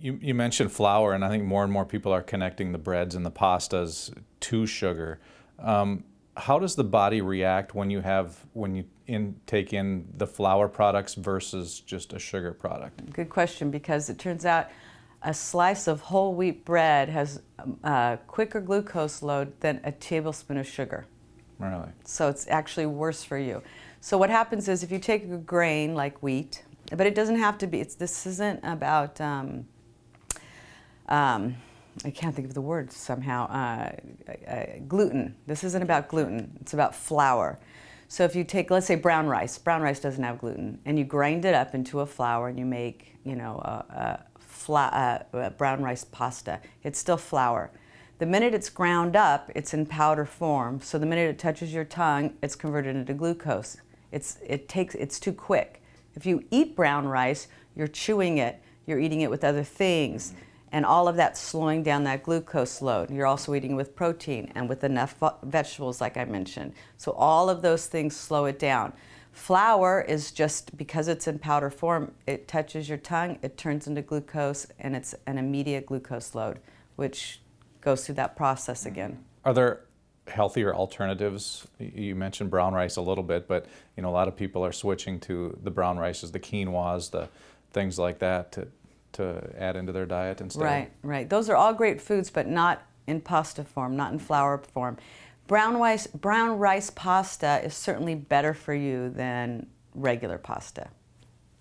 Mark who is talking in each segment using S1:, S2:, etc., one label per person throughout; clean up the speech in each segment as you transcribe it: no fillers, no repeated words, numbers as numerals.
S1: You mentioned flour, and I think more and more people are connecting the breads and the pastas to sugar. How does the body react when you take in the flour products versus just a sugar product?
S2: Good question, because it turns out a slice of whole wheat bread has a quicker glucose load than a tablespoon of sugar.
S1: Really?
S2: So it's actually worse for you. So what happens is if you take a grain like wheat, but it doesn't have to be, this isn't about, I can't think of the word somehow, gluten. This isn't about gluten, it's about flour. So if you take, let's say brown rice doesn't have gluten, and you grind it up into a flour and you make, you know, a brown rice pasta, it's still flour. The minute it's ground up, it's in powder form, so the minute it touches your tongue, it's converted into glucose. It's too quick. If you eat brown rice, you're chewing it, you're eating it with other things, and all of that's slowing down that glucose load. You're also eating with protein and with enough vegetables, like I mentioned. So all of those things slow it down. Flour is just, because it's in powder form, it touches your tongue, it turns into glucose, and it's an immediate glucose load, which goes through that process again.
S1: Are there healthier alternatives? You mentioned brown rice a little bit, but you know, a lot of people are switching to the brown rices, the quinoas, the things like that to add into their diet instead.
S2: Right, right. Those are all great foods, but not in pasta form, not in flour form. Brown rice pasta is certainly better for you than regular pasta.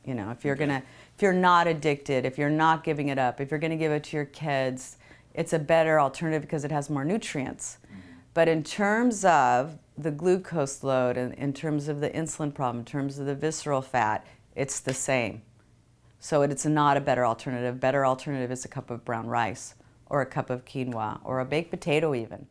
S2: You know, if you're not addicted, if you're not giving it up, if you're going to give it to your kids, it's a better alternative because it has more nutrients. But in terms of the glucose load, and in terms of the insulin problem, in terms of the visceral fat, it's the same. So it's not a better alternative. Better alternative is a cup of brown rice, or a cup of quinoa, or a baked potato even.